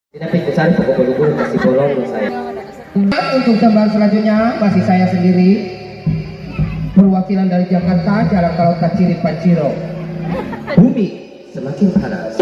Tidak Sari pokok bulu masih bolong saya. Untuk gambar selanjutnya masih saya sendiri, perwakilan dari Jakarta, Jalan Kalota Ciri Panciro. Bumi semakin panas.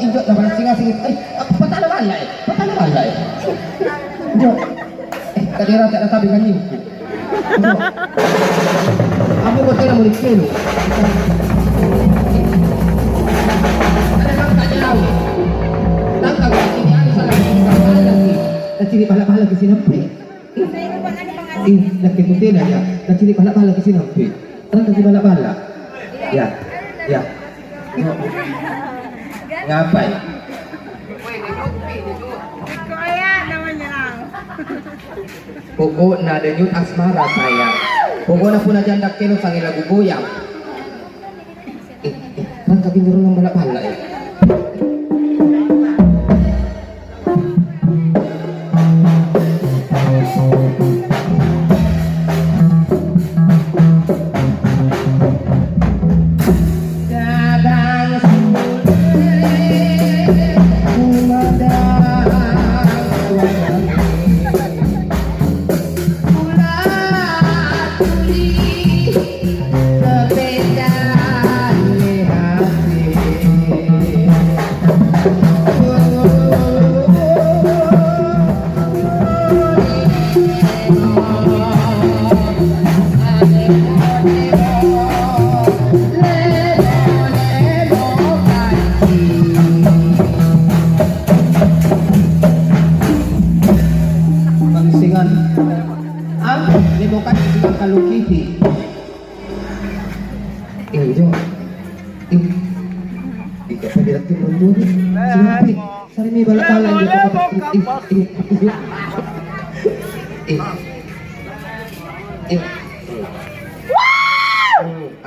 injok sama singa-singa. Patah balai. Patah balai. Jo. Tadi rata ada tabi kan ni. Aku betul nak mulik kelu. Ada langkah jauh. Langkah ke sini ada salah lagi. Dah ciri pala-pala ke sini apa? Dah ketutin aja. Dah ciri pala-pala ke sini apa? Terang kasih pala-pala. Ya. Ya. Ngapain? Korea namanya lang. Pokok na denyut asmara sayang. Pokok na puna janda kelo sang lagu goyang. Kan kami nyuruh ng balak-balak eh.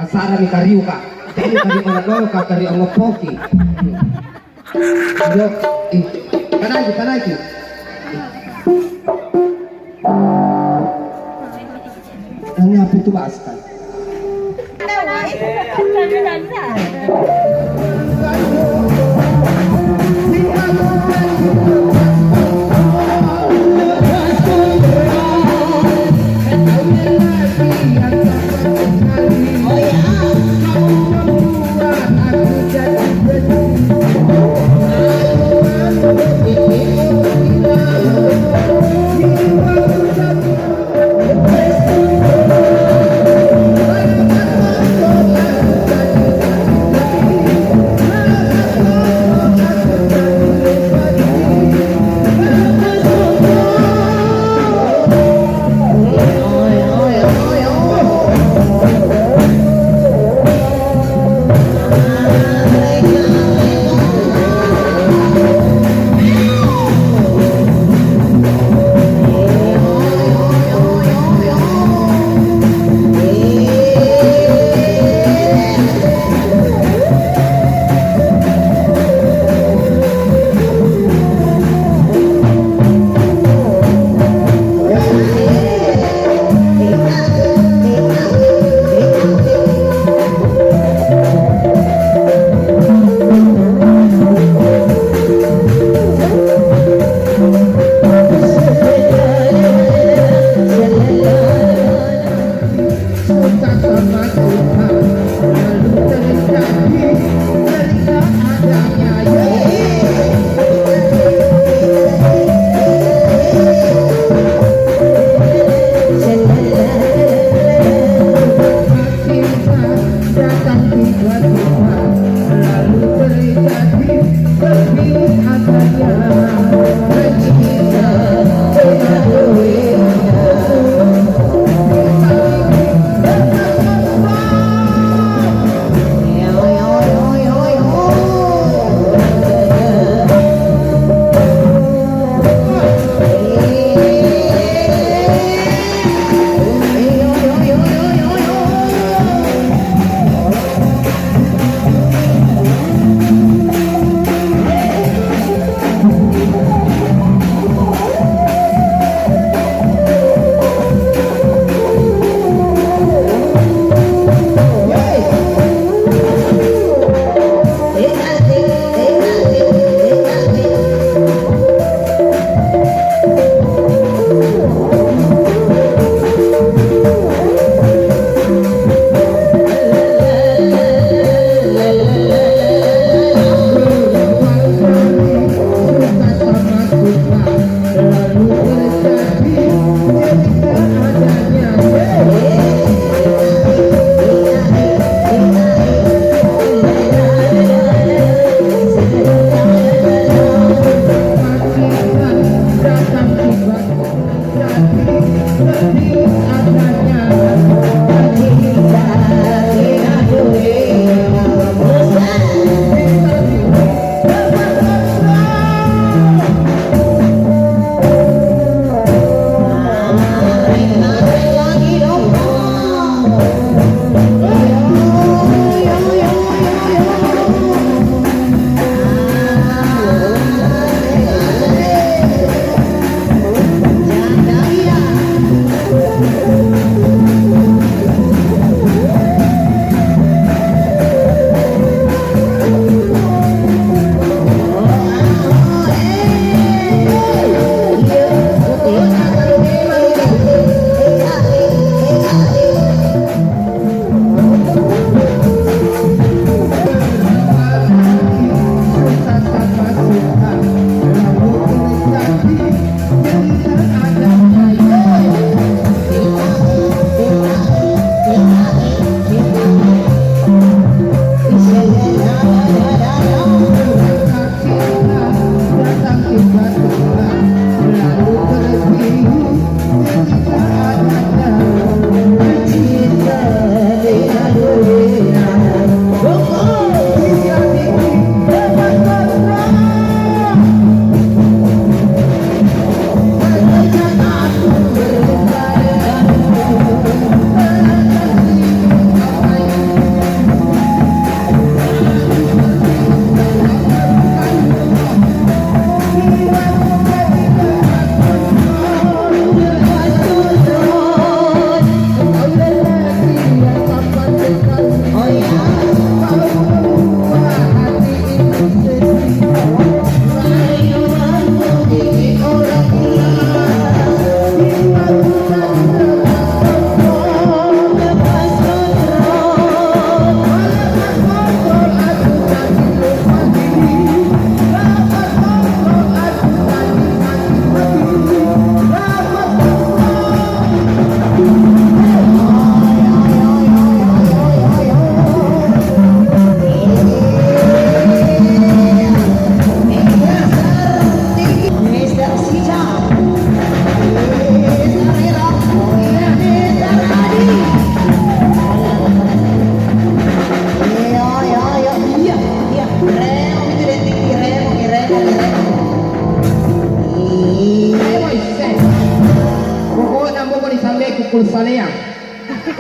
Asara ni kariu ka. Kariu mana ka kariu ang poki. Yo, kanai. Ang apa tu baskan?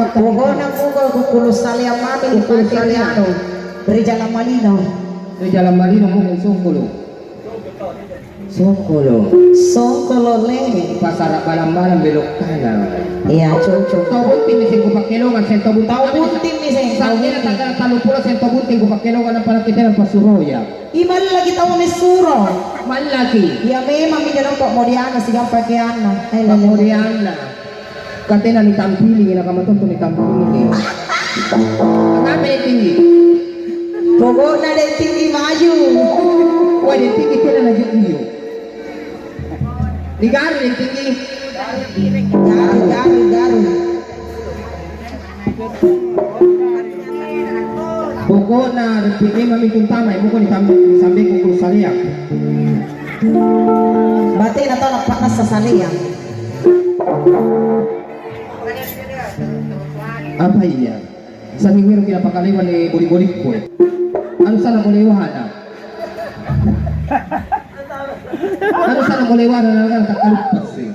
Pugo ng pugo, kukulos tali ang mami, Kukulos tali ang- Italiano. Gereja La Malino. Di Jalan Malino mo kung sungkulo. Sungkulo. Songkolole. Pasara balang-balang belok kanan. Iya, cucu. Tau bunting mising ko pakilongan, sento bunting. Tau bunting mising, Sa tau akin bunting. na talupula, sento bunting ko pakilongan ng panakita ng pasuroya. Iman lagi tahu mesuro. Malaki. Ya memang mi janong Pak Modiana sigang pakiana. Ay lala. Kemudian na katena ni tampili nga nakamatonto ni tampili. Ang amin ay tinggi. Pugo na din tinggi maju. Pwede tinggi tila na dyan iyo. Ligaro yung tinggi. Garu, garu, garu. Buko na tinggi mami kung tama. Ibu ko ni sambi ko kurusariya. Bati na to nagpakas sa saliang. Apa iya? Sa hingiro kinapakaliwan ni buli-bulik ko. Ano sana kuliwahan na? Ano sana kuliwahan na lang kakaluppas eh?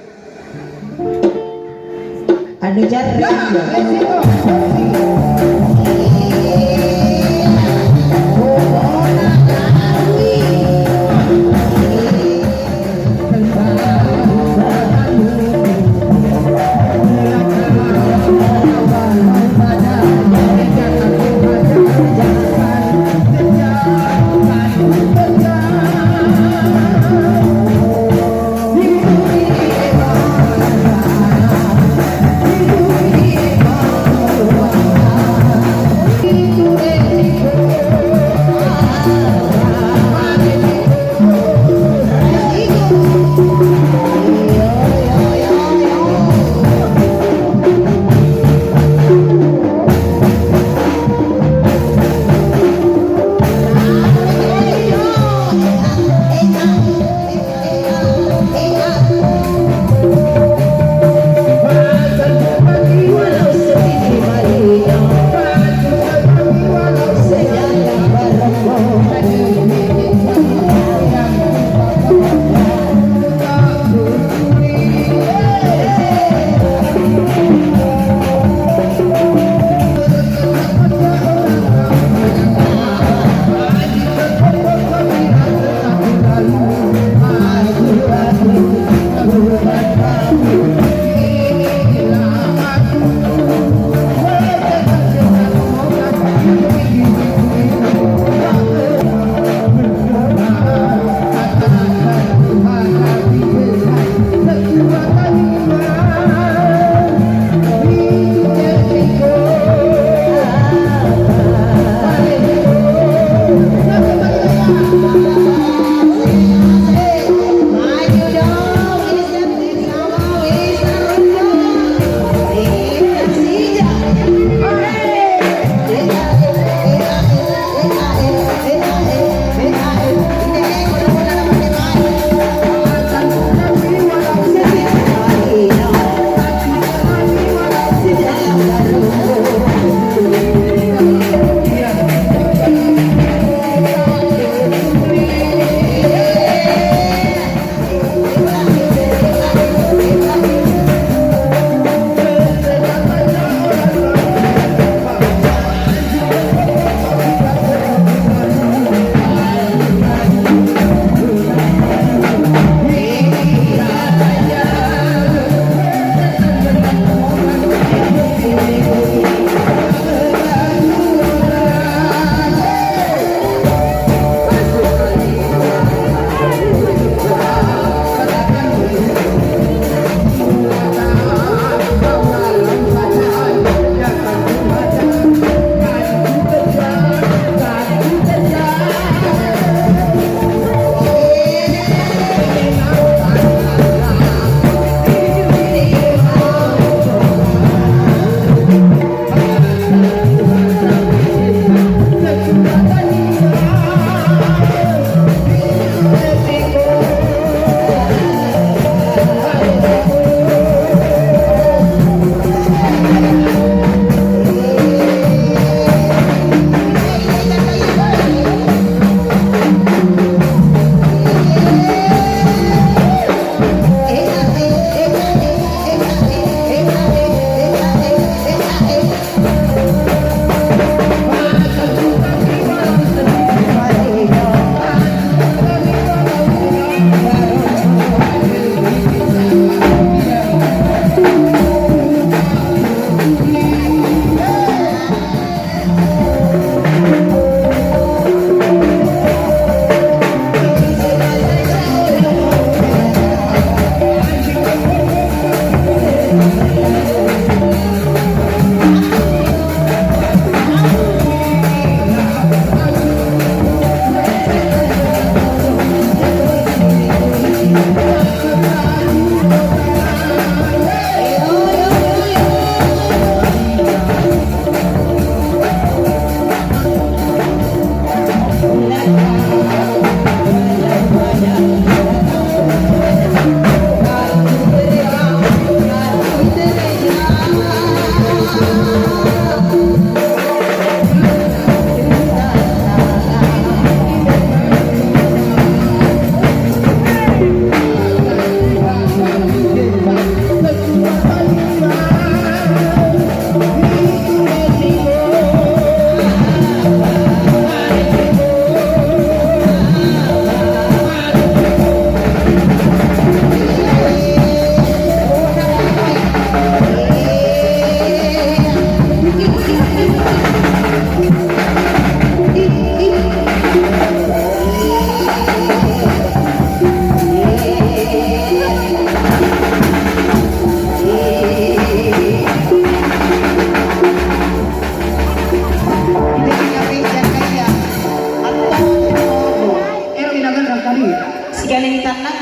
Ano dyan?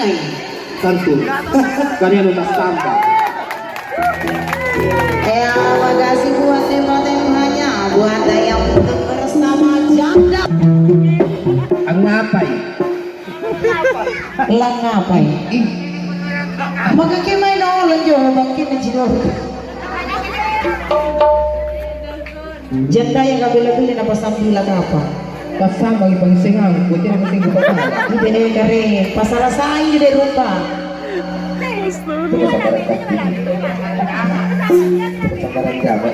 ay. Kanto. Kanya lutas tampak. Makasih buat tema-temanya, buat yang untuk bersama janda. Ang ngapay. Lang ngapay. Magkakimay na ulan yun, bangkin na jino. Janda yang kabila-bila na pasambilang apa? Kasama ibang singang. Buti na masing gupa pa. Hindi na yung kare, pasalasain yun ay rupa. Sakaran jawa.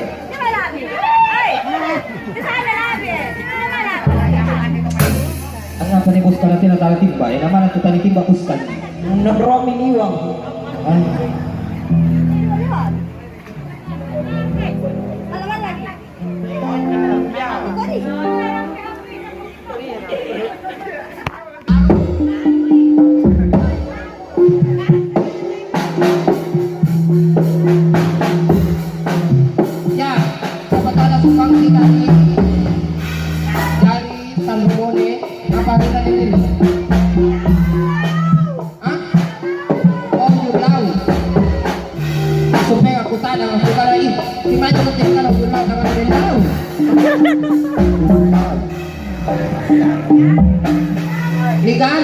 Ang nga panibos ka natin na talatimba. Eh naman ang tutanitimba kustan. Nag-romi liwang. Ay. Ya, dapat ada sumbangsi dari Tanbone, apa kita ini? Hah? Oh, Yulau. Supaya aku tanya, aku kala ih, di mana aku tinggal aku Yulau dengan Yulau. Ligan.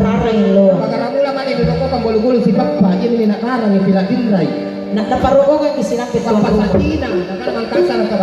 Raring lo. Pagkaramu lah mana dulu kau pembulu-bulu si Bapak aja ini nak karang yang tidak dindrai. Naparugo ko yung isinapit ko. Papasatina, nakaraman kasar ka